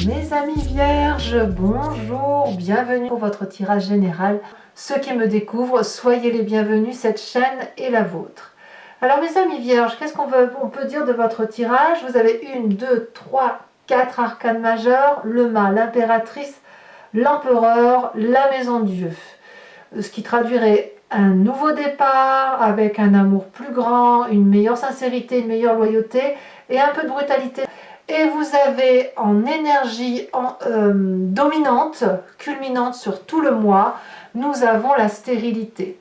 Mes amis vierges, bonjour, bienvenue pour votre tirage général. Ceux qui me découvrent, soyez les bienvenus, cette chaîne est la vôtre. Alors mes amis vierges, qu'est-ce qu'on peut dire de votre tirage? Vous avez 1, 2, 3, 4 arcanes majeures, le mât, l'impératrice, l'empereur, la maison de Dieu. Ce qui traduirait un nouveau départ avec un amour plus grand, une meilleure sincérité, une meilleure loyauté et un peu de brutalité. Et vous avez en énergie dominante, culminante sur tout le mois, nous avons la stérilité.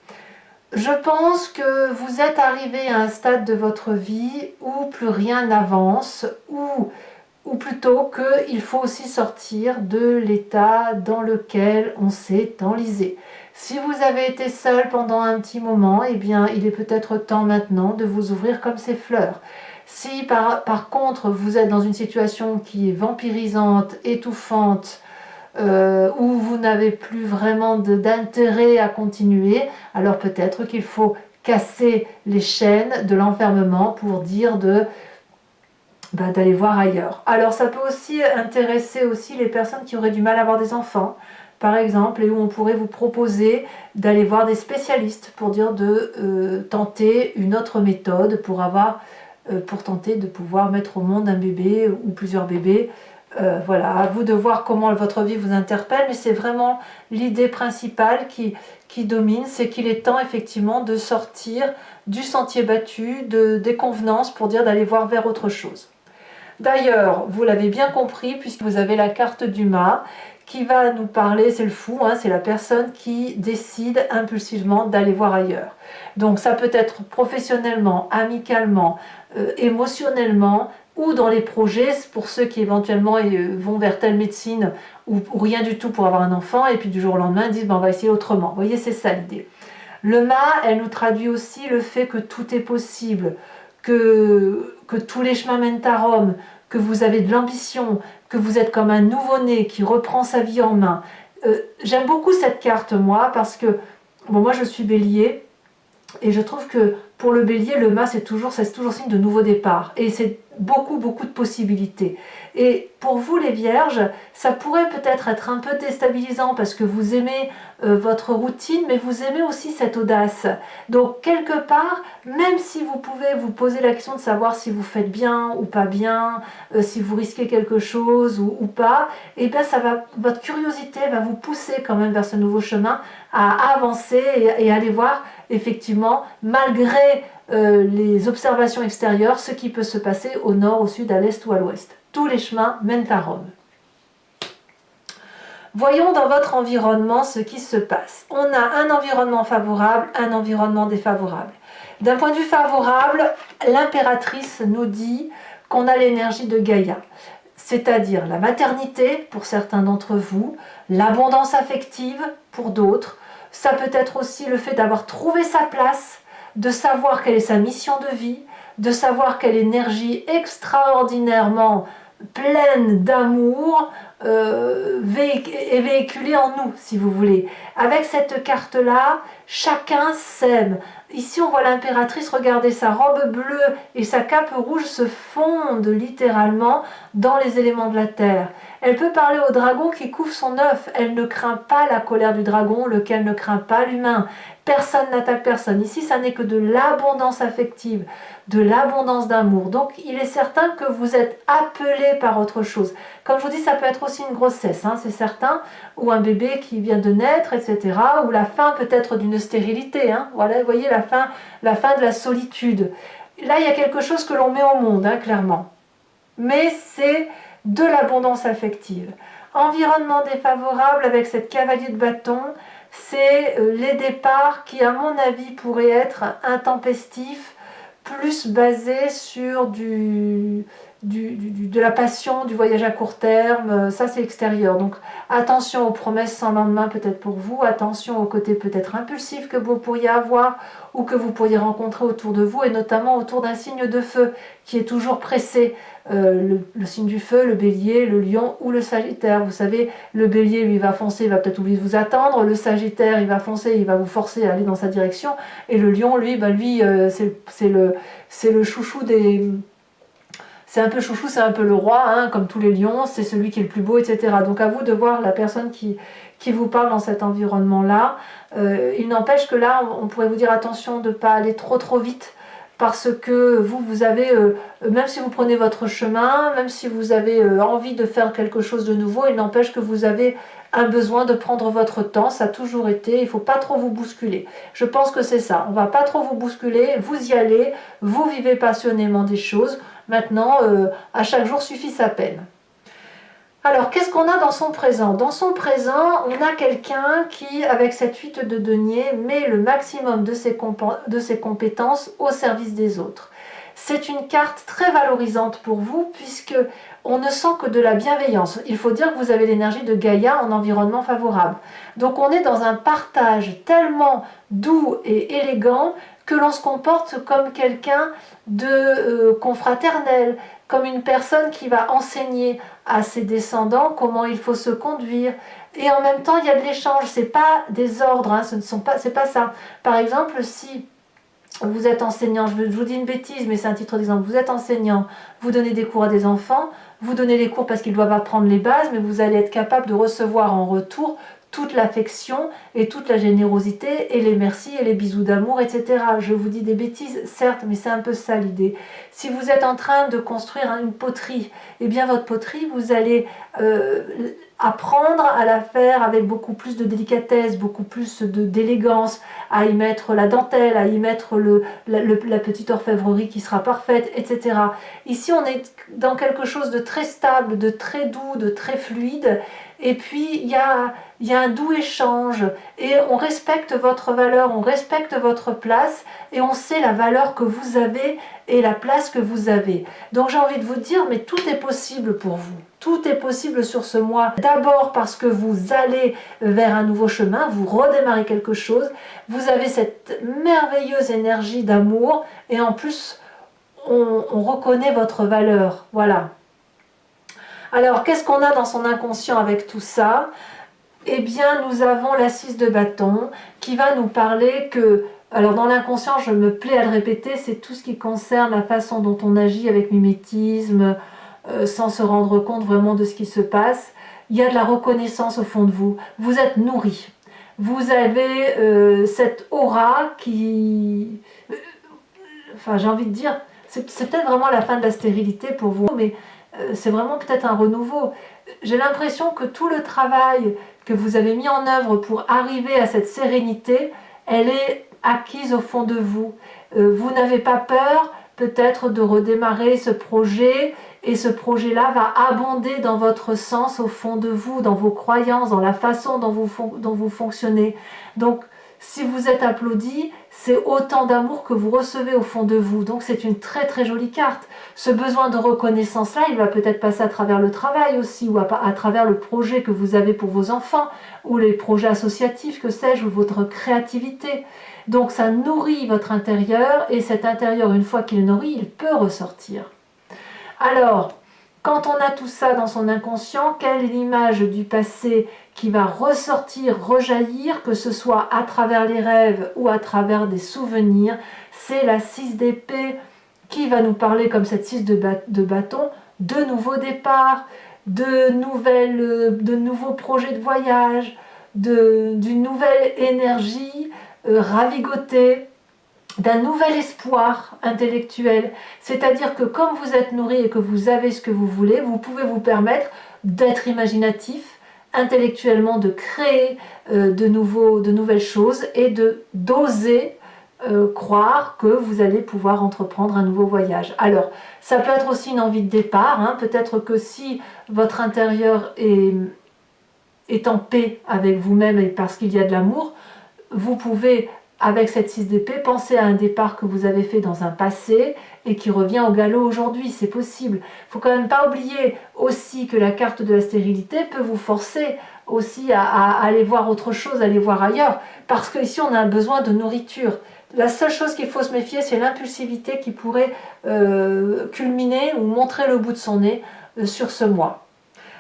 Je pense que vous êtes arrivé à un stade de votre vie où plus rien n'avance, ou plutôt qu'il faut aussi sortir de l'état dans lequel on s'est enlisé. Si vous avez été seul pendant un petit moment, eh bien, il est peut-être temps maintenant de vous ouvrir comme ces fleurs. Si par contre vous êtes dans une situation qui est vampirisante, étouffante, où vous n'avez plus vraiment d'intérêt à continuer, alors peut-être qu'il faut casser les chaînes de l'enfermement pour dire d'aller voir ailleurs. Alors ça peut aussi intéresser aussi les personnes qui auraient du mal à avoir des enfants, par exemple, et où on pourrait vous proposer d'aller voir des spécialistes pour dire de tenter une autre méthode pour tenter de pouvoir mettre au monde un bébé ou plusieurs bébés. Voilà, à vous de voir comment votre vie vous interpelle, mais c'est vraiment l'idée principale qui domine, c'est qu'il est temps effectivement de sortir du sentier battu, des convenances pour dire d'aller voir vers autre chose. D'ailleurs, vous l'avez bien compris, puisque vous avez la carte du mât qui va nous parler, c'est le fou, hein, c'est la personne qui décide impulsivement d'aller voir ailleurs. Donc ça peut être professionnellement, amicalement, émotionnellement, ou dans les projets, pour ceux qui éventuellement vont vers telle médecine ou rien du tout pour avoir un enfant, et puis du jour au lendemain disent on va essayer autrement. Vous voyez, c'est ça l'idée. Le mât, elle nous traduit aussi le fait que tout est possible, que tous les chemins mènent à Rome, que vous avez de l'ambition, que vous êtes comme un nouveau-né qui reprend sa vie en main. J'aime beaucoup cette carte, moi, parce que moi je suis bélier, et je trouve que pour le bélier, le mât, c'est toujours signe de nouveau départ. Et c'est beaucoup de possibilités. Et pour vous, les vierges, ça pourrait peut-être être un peu déstabilisant parce que vous aimez votre routine, mais vous aimez aussi cette audace. Donc, quelque part, même si vous pouvez vous poser la question de savoir si vous faites bien ou pas bien, si vous risquez quelque chose ou pas, et bien votre curiosité va vous pousser quand même vers ce nouveau chemin à avancer et aller voir effectivement, malgré les observations extérieures, ce qui peut se passer au nord, au sud, à l'est ou à l'ouest. Tous les chemins mènent à Rome. Voyons dans votre environnement ce qui se passe. On a un environnement favorable, un environnement défavorable. D'un point de vue favorable, l'impératrice nous dit qu'on a l'énergie de Gaïa, c'est-à-dire la maternité pour certains d'entre vous, l'abondance affective pour d'autres. Ça peut être aussi le fait d'avoir trouvé sa place, de savoir quelle est sa mission de vie, de savoir quelle énergie extraordinairement pleine d'amour est véhiculée en nous, si vous voulez. Avec cette carte-là, chacun s'aime. Ici, on voit l'impératrice, regardez, sa robe bleue et sa cape rouge se fondent littéralement dans les éléments de la terre. Elle peut parler au dragon qui couvre son œuf. Elle ne craint pas la colère du dragon, lequel ne craint pas l'humain. Personne n'attaque personne. Ici, ça n'est que de l'abondance affective, de l'abondance d'amour. Donc, il est certain que vous êtes appelé par autre chose. Comme je vous dis, ça peut être aussi une grossesse, hein, c'est certain, ou un bébé qui vient de naître, etc. Ou la fin peut-être d'une stérilité. Hein. Voilà, vous voyez, la fin de la solitude. Là, il y a quelque chose que l'on met au monde, hein, clairement. Mais c'est de l'abondance affective. Environnement défavorable avec cette cavalier de bâton, c'est les départs qui, à mon avis, pourraient être intempestifs, plus basés sur de la passion, du voyage à court terme, ça c'est extérieur. Donc attention aux promesses sans lendemain peut-être pour vous, attention au côté peut-être impulsif que vous pourriez avoir ou que vous pourriez rencontrer autour de vous, et notamment autour d'un signe de feu qui est toujours pressé. Le signe du feu, le bélier, le lion ou le sagittaire. Vous savez, le bélier lui va foncer, il va peut-être oublier de vous attendre, le sagittaire il va foncer, il va vous forcer à aller dans sa direction, et le lion lui, c'est le chouchou des... c'est un peu chouchou, c'est un peu le roi, hein, comme tous les lions, c'est celui qui est le plus beau, etc. Donc à vous de voir la personne qui vous parle dans cet environnement-là. Il n'empêche que là, on pourrait vous dire attention de ne pas aller trop vite, parce que vous avez, même si vous prenez votre chemin, même si vous avez envie de faire quelque chose de nouveau, il n'empêche que vous avez un besoin de prendre votre temps, ça a toujours été, il ne faut pas trop vous bousculer. Je pense que c'est ça, on ne va pas trop vous bousculer, vous y allez, vous vivez passionnément des choses. Maintenant, à chaque jour suffit sa peine. Alors, qu'est-ce qu'on a dans son présent? Dans son présent, on a quelqu'un qui, avec cette 8 de denier, met le maximum de ses compétences au service des autres. C'est une carte très valorisante pour vous, puisque on ne sent que de la bienveillance. Il faut dire que vous avez l'énergie de Gaïa en environnement favorable. Donc on est dans un partage tellement doux et élégant que l'on se comporte comme quelqu'un de confraternel, comme une personne qui va enseigner à ses descendants comment il faut se conduire. Et en même temps, il y a de l'échange. C'est pas des ordres, hein, c'est pas ça. Par exemple, si vous êtes enseignant, je vous dis une bêtise, mais c'est un titre d'exemple, vous êtes enseignant, vous donnez des cours à des enfants, vous donnez les cours parce qu'ils doivent apprendre les bases, mais vous allez être capable de recevoir en retour toute l'affection et toute la générosité et les merci et les bisous d'amour, etc. Je vous dis des bêtises, certes, mais c'est un peu ça l'idée. Si vous êtes en train de construire une poterie, eh bien votre poterie, vous allez apprendre à la faire avec beaucoup plus de délicatesse, beaucoup plus d'élégance, à y mettre la dentelle, à y mettre la petite orfèvrerie qui sera parfaite, etc. Ici, on est dans quelque chose de très stable, de très doux, de très fluide. Et puis, il y a un doux échange et on respecte votre valeur, on respecte votre place et on sait la valeur que vous avez et la place que vous avez. Donc, j'ai envie de vous dire, mais tout est possible pour vous. Tout est possible sur ce mois. D'abord parce que vous allez vers un nouveau chemin, vous redémarrez quelque chose, vous avez cette merveilleuse énergie d'amour et en plus, on reconnaît votre valeur. Voilà. Alors, qu'est-ce qu'on a dans son inconscient avec tout ça? Eh bien, nous avons la 6 de bâton qui va nous parler que, alors dans l'inconscient, je me plais à le répéter, c'est tout ce qui concerne la façon dont on agit avec mimétisme, sans se rendre compte vraiment de ce qui se passe. Il y a de la reconnaissance au fond de vous. Vous êtes nourri. Vous avez cette aura qui... Enfin, j'ai envie de dire, c'est peut-être vraiment la fin de la stérilité pour vous, mais c'est vraiment peut-être un renouveau. J'ai l'impression que tout le travail que vous avez mis en œuvre pour arriver à cette sérénité, elle est acquise au fond de vous. Vous n'avez pas peur peut-être de redémarrer ce projet et ce projet-là va abonder dans votre sens au fond de vous, dans vos croyances, dans la façon dont vous fonctionnez. Donc, si vous êtes applaudi, c'est autant d'amour que vous recevez au fond de vous. Donc c'est une très très jolie carte. Ce besoin de reconnaissance-là, il va peut-être passer à travers le travail aussi, ou à travers le projet que vous avez pour vos enfants, ou les projets associatifs, que sais-je, ou votre créativité. Donc ça nourrit votre intérieur, et cet intérieur, une fois qu'il est nourri, il peut ressortir. Alors, quand on a tout ça dans son inconscient, quelle est l'image du passé qui va ressortir, rejaillir, que ce soit à travers les rêves ou à travers des souvenirs? C'est la 6 d'épée qui va nous parler, comme cette 6 de bâton, de nouveaux départs, de nouveaux projets de voyage, d'une nouvelle énergie ravigotée, d'un nouvel espoir intellectuel. C'est-à-dire que comme vous êtes nourri et que vous avez ce que vous voulez, vous pouvez vous permettre d'être imaginatif, intellectuellement, de créer de nouvelles choses et d'oser croire que vous allez pouvoir entreprendre un nouveau voyage. Alors, ça peut être aussi une envie de départ, hein. Peut-être que si votre intérieur est en paix avec vous-même et parce qu'il y a de l'amour, vous pouvez, avec cette 6 d'épée, pensez à un départ que vous avez fait dans un passé et qui revient au galop aujourd'hui, c'est possible. Il ne faut quand même pas oublier aussi que la carte de la stérilité peut vous forcer aussi à aller voir autre chose, à aller voir ailleurs, parce qu'ici on a un besoin de nourriture. La seule chose qu'il faut se méfier, c'est l'impulsivité qui pourrait culminer ou montrer le bout de son nez sur ce mois.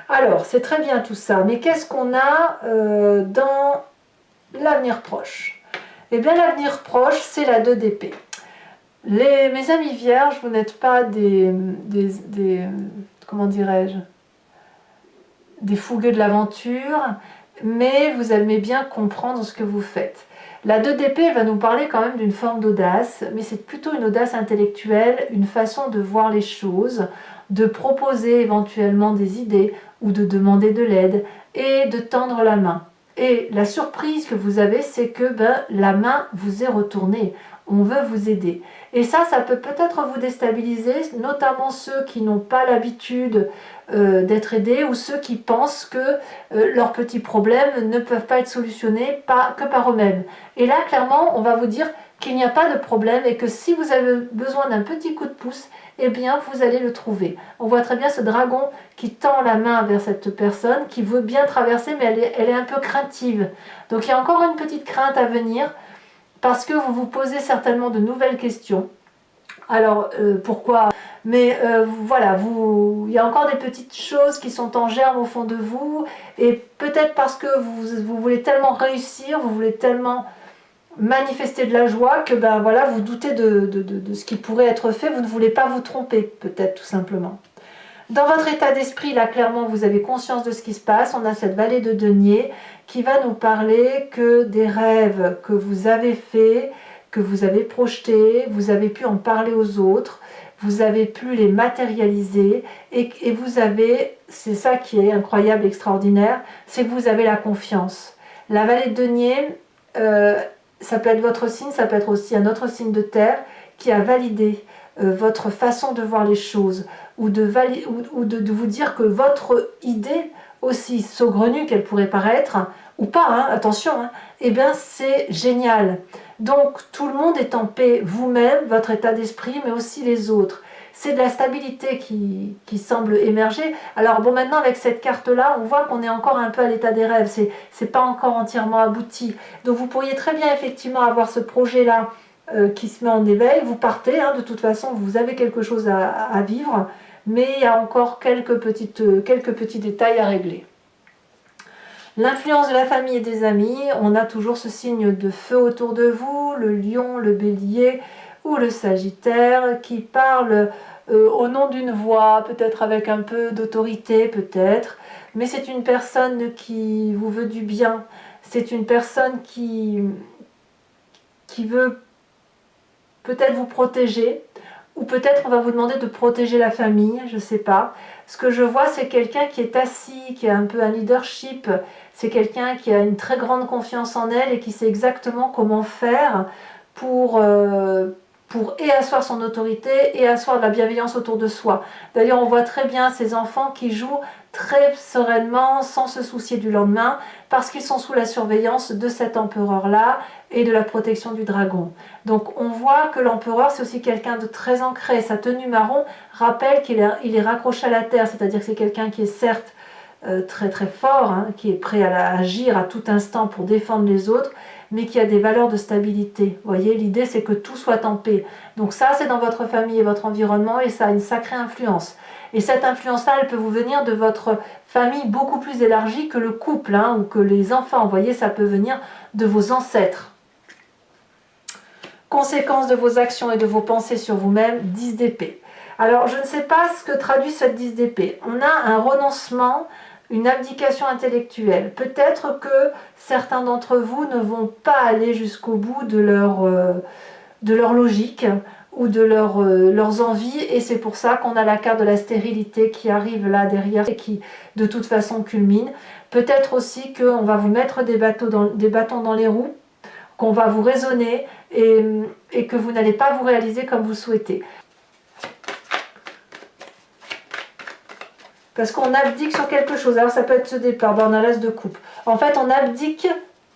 Alors, c'est très bien tout ça, mais qu'est-ce qu'on a dans l'avenir proche? Eh bien, l'avenir proche, c'est la 2 d'épée. Mes amis vierges, vous n'êtes pas comment dirais-je, des fougueux de l'aventure, mais vous aimez bien comprendre ce que vous faites. La 2 d'épée va nous parler quand même d'une forme d'audace, mais c'est plutôt une audace intellectuelle, une façon de voir les choses, de proposer éventuellement des idées ou de demander de l'aide et de tendre la main. Et la surprise que vous avez, c'est que la main vous est retournée. On veut vous aider. Et ça peut peut-être vous déstabiliser, notamment ceux qui n'ont pas l'habitude d'être aidés ou ceux qui pensent que leurs petits problèmes ne peuvent pas être solutionnés que par eux-mêmes. Et là, clairement, on va vous dire qu'il n'y a pas de problème et que si vous avez besoin d'un petit coup de pouce, eh bien, vous allez le trouver. On voit très bien ce dragon qui tend la main vers cette personne, qui veut bien traverser, mais elle est un peu craintive. Donc, il y a encore une petite crainte à venir, parce que vous vous posez certainement de nouvelles questions. Alors, pourquoi? Mais voilà, il y a encore des petites choses qui sont en germe au fond de vous, et peut-être parce que vous voulez tellement réussir, vous voulez tellement manifester de la joie que voilà, vous doutez de ce qui pourrait être fait, vous ne voulez pas vous tromper, peut-être tout simplement. Dans votre état d'esprit, là, clairement, vous avez conscience de ce qui se passe. On a cette vallée de denier qui va nous parler que des rêves que vous avez faits, que vous avez projetés, vous avez pu en parler aux autres, vous avez pu les matérialiser et vous avez, c'est ça qui est incroyable, extraordinaire, c'est que vous avez la confiance. La vallée de denier, ça peut être votre signe, ça peut être aussi un autre signe de terre qui a validé votre façon de voir les choses, ou de vous dire que votre idée, aussi saugrenue qu'elle pourrait paraître, ou pas, hein, attention, hein, eh bien c'est génial. Donc tout le monde est en paix, vous-même, votre état d'esprit, mais aussi les autres. C'est de la stabilité qui semble émerger. Alors bon, maintenant avec cette carte-là, on voit qu'on est encore un peu à l'état des rêves, c'est pas encore entièrement abouti. Donc vous pourriez très bien effectivement avoir ce projet-là qui se met en éveil, vous partez, hein, de toute façon vous avez quelque chose à vivre, mais il y a encore quelques petits détails à régler. L'influence de la famille et des amis, on a toujours ce signe de feu autour de vous, le lion, le bélier ou le sagittaire qui parle au nom d'une voix, peut-être avec un peu d'autorité, peut-être, mais c'est une personne qui vous veut du bien, c'est une personne qui veut peut-être vous protéger, ou peut-être on va vous demander de protéger la famille, je ne sais pas. Ce que je vois, c'est quelqu'un qui est assis, qui a un peu un leadership, c'est quelqu'un qui a une très grande confiance en elle et qui sait exactement comment faire pour et asseoir son autorité et asseoir de la bienveillance autour de soi. D'ailleurs, on voit très bien ces enfants qui jouent très sereinement, sans se soucier du lendemain, parce qu'ils sont sous la surveillance de cet empereur-là et de la protection du dragon. Donc on voit que l'empereur, c'est aussi quelqu'un de très ancré. Sa tenue marron rappelle qu'il est raccroché à la terre, c'est-à-dire que c'est quelqu'un qui est certes très très fort, hein, qui est prêt à agir à tout instant pour défendre les autres, mais qui a des valeurs de stabilité. Vous voyez, l'idée c'est que tout soit en paix. Donc ça, c'est dans votre famille et votre environnement, et ça a une sacrée influence. Et cette influence-là, elle peut vous venir de votre famille beaucoup plus élargie que le couple, hein, ou que les enfants. Vous voyez, ça peut venir de vos ancêtres. Conséquence de vos actions et de vos pensées sur vous-même, 10 d'épée. Alors, je ne sais pas ce que traduit cette 10 d'épée. On a un renoncement, une abdication intellectuelle. Peut-être que certains d'entre vous ne vont pas aller jusqu'au bout de leur logique ou de leurs envies, et c'est pour ça qu'on a la carte de la stérilité qui arrive là derrière et qui de toute façon culmine. Peut-être aussi qu'on va vous mettre des bâtons dans les roues, qu'on va vous raisonner et que vous n'allez pas vous réaliser comme vous souhaitez. Parce qu'on abdique sur quelque chose. Alors ça peut être ce départ, on a l'as de coupe. En fait, on abdique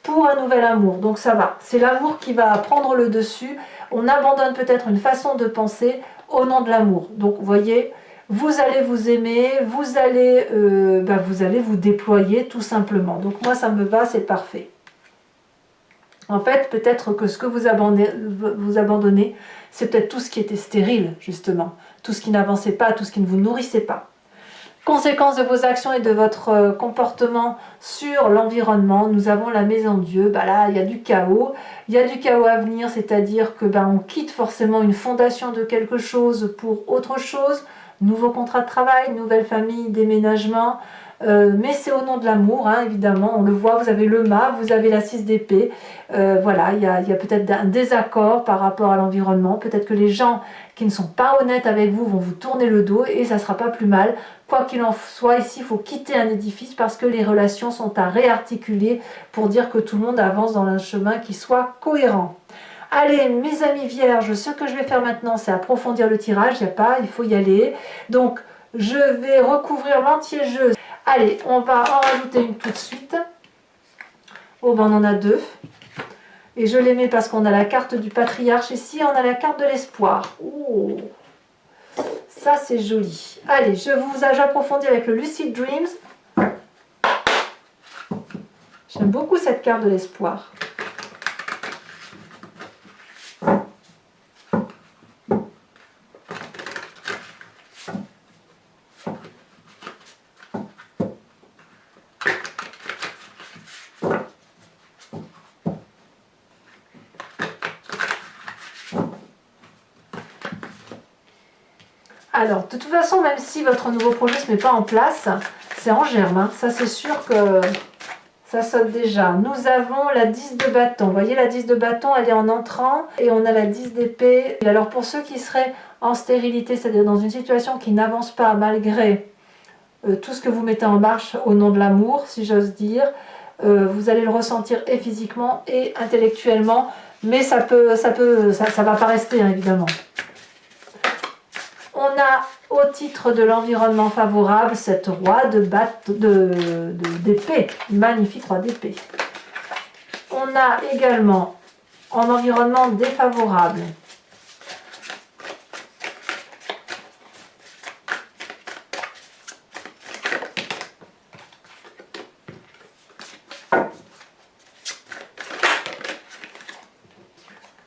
pour un nouvel amour. Donc ça va. C'est l'amour qui va prendre le dessus. On abandonne peut-être une façon de penser au nom de l'amour. Donc vous voyez, vous allez vous aimer, vous allez vous déployer tout simplement. Donc moi ça me va, c'est parfait. En fait, peut-être que ce que vous abandonnez, c'est peut-être tout ce qui était stérile, justement. Tout ce qui n'avançait pas, tout ce qui ne vous nourrissait pas. Conséquence de vos actions et de votre comportement sur l'environnement, nous avons la maison Dieu. Bah là, il y a du chaos. Il y a du chaos à venir, c'est-à-dire que on quitte forcément une fondation de quelque chose pour autre chose. Nouveau contrat de travail, nouvelle famille, déménagement. Mais c'est au nom de l'amour, hein, évidemment. On le voit, vous avez le mât, vous avez la 6 d'épée. Voilà, il y a peut-être un désaccord par rapport à l'environnement. Peut-être que les gens qui ne sont pas honnêtes avec vous vont vous tourner le dos et ça ne sera pas plus mal. Quoi qu'il en soit, ici, il faut quitter un édifice parce que les relations sont à réarticuler pour dire que tout le monde avance dans un chemin qui soit cohérent. Allez, mes amis vierges, ce que je vais faire maintenant, c'est approfondir le tirage. Il faut y aller. Donc, je vais recouvrir l'anti-jeu. Allez, on va en rajouter une tout de suite. Oh, ben on en a deux. Et je les mets parce qu'on a la carte du patriarche ici, on a la carte de l'espoir. Oh, ça c'est joli. Allez, j'approfondis avec le Lucid Dreams. J'aime beaucoup cette carte de l'espoir. Alors, de toute façon, même si votre nouveau projet ne se met pas en place, c'est en germe. Hein. Ça, c'est sûr que ça saute déjà. Nous avons la 10 de bâton. Vous voyez, la 10 de bâton, elle est en entrant. Et on a la 10 d'épée. Alors, pour ceux qui seraient en stérilité, c'est-à-dire dans une situation qui n'avance pas malgré tout ce que vous mettez en marche au nom de l'amour, si j'ose dire, vous allez le ressentir et physiquement et intellectuellement. Mais ça va pas rester, hein, évidemment. On a au titre de l'environnement favorable cette roi d'épée, magnifique roi d'épée. On a également en environnement défavorable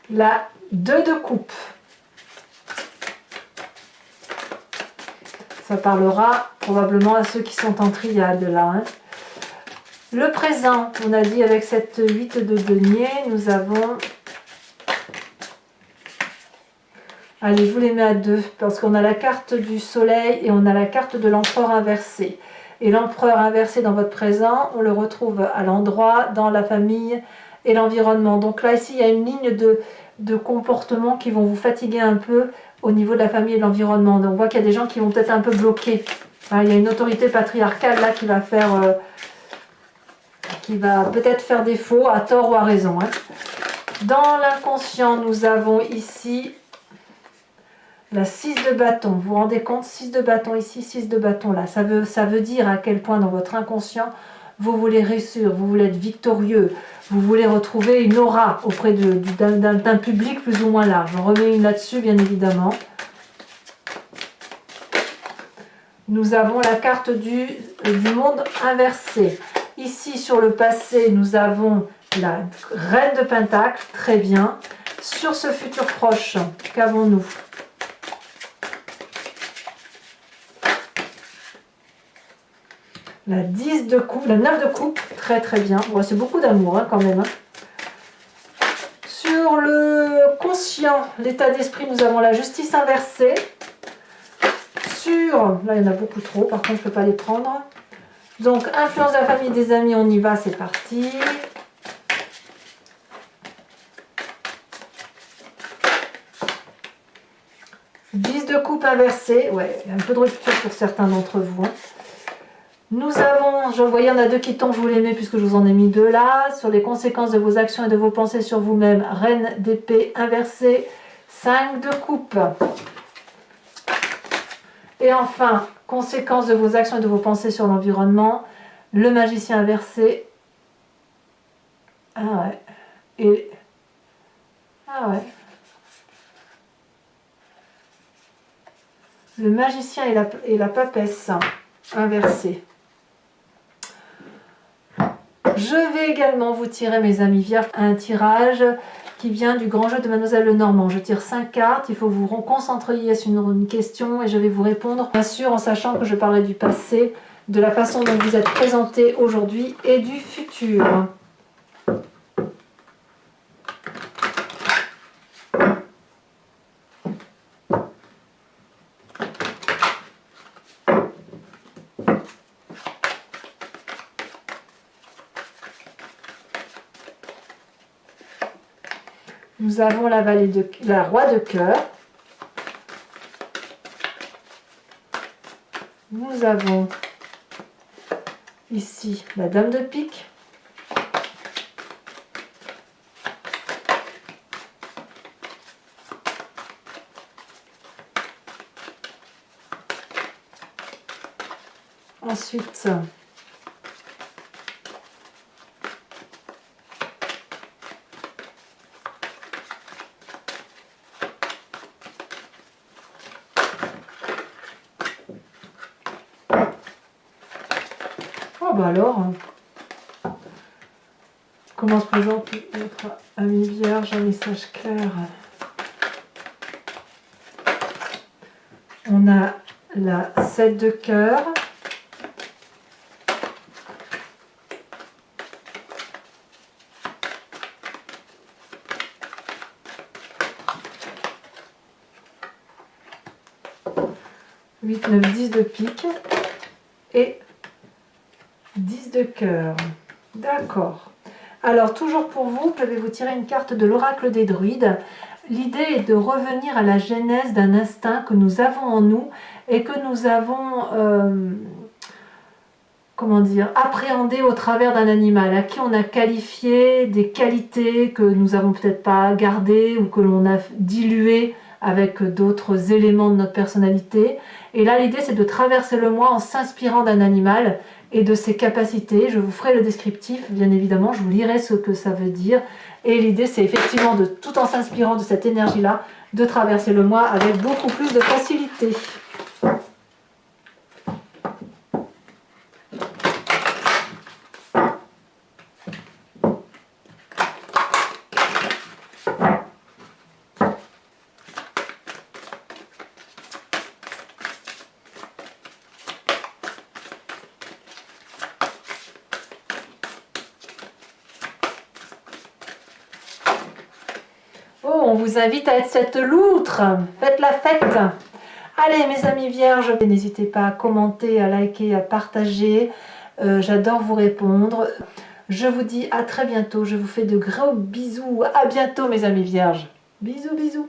la 2 de coupe. Ça parlera probablement à ceux qui sont en triade là. Hein. Le présent, on a dit avec cette 8 de denier, nous avons... Allez, je vous les mets à deux parce qu'on a la carte du soleil et on a la carte de l'empereur inversé. Et l'empereur inversé dans votre présent, on le retrouve à l'endroit, dans la famille et l'environnement. Donc là, ici, il y a une ligne de comportement qui vont vous fatiguer un peu au niveau de la famille et de l'environnement. Donc on voit qu'il y a des gens qui vont peut-être un peu bloquer. Hein, il y a une autorité patriarcale là qui va faire... qui va peut-être faire défaut, à tort ou à raison. Hein. Dans l'inconscient, nous avons ici la 6 de bâton. Vous vous rendez compte, 6 de bâton ici, 6 de bâton là. Ça veut dire à quel point dans votre inconscient, vous voulez réussir, vous voulez être victorieux, vous voulez retrouver une aura auprès d'un public plus ou moins large. On remet une là-dessus, bien évidemment. Nous avons la carte du monde inversé. Ici, sur le passé, nous avons la reine de pentacle, très bien. Sur ce futur proche, qu'avons-nous? La 10 de coupe, la 9 de coupe, très très bien. Bon, c'est beaucoup d'amour hein, quand même. Hein. Sur le conscient, l'état d'esprit, nous avons la justice inversée. Sur, là il y en a beaucoup trop, par contre je ne peux pas les prendre. Donc, influence de la famille, des amis, on y va, c'est parti. De coupe inversée, ouais, un peu de rupture pour certains d'entre vous. Hein. Nous avons, je voyais, il y en a deux qui tombent, je vous les mets puisque je vous en ai mis deux là. Sur les conséquences de vos actions et de vos pensées sur vous-même, reine d'épée inversée, 5 de coupe. Et enfin, conséquences de vos actions et de vos pensées sur l'environnement, le magicien inversé. Ah ouais. Et... ah ouais. Le magicien et la papesse inversée. Je vais également vous tirer, mes amis vierges, un tirage qui vient du grand jeu de Mademoiselle Lenormand. Je tire 5 cartes, il faut vous concentrer sur une question et je vais vous répondre, bien sûr en sachant que je parlerai du passé, de la façon dont vous êtes présenté aujourd'hui et du futur. Nous avons la roi de cœur. Nous avons ici la dame de pique. Ensuite, oh bah alors, comment se présente notre ami vierge, un message clair. On a la 7 de cœur. Huit, 9, 10 de pique et 10 de cœur. D'accord. Alors, toujours pour vous, je vais vous tirer une carte de l'oracle des druides. L'idée est de revenir à la genèse d'un instinct que nous avons en nous et que nous avons, comment dire, appréhendé au travers d'un animal à qui on a qualifié des qualités que nous n'avons peut-être pas gardées ou que l'on a diluées avec d'autres éléments de notre personnalité. Et là, l'idée, c'est de traverser le moi en s'inspirant d'un animal et de ses capacités. Je vous ferai le descriptif, bien évidemment, je vous lirai ce que ça veut dire. Et l'idée, c'est effectivement, de, tout en s'inspirant de cette énergie-là, de traverser le moi avec beaucoup plus de facilité. Oh, on vous invite à être cette loutre. Faites la fête. Allez, mes amis vierges, n'hésitez pas à commenter, à liker, à partager. J'adore vous répondre. Je vous dis à très bientôt. Je vous fais de gros bisous. À bientôt, mes amis vierges. Bisous, bisous.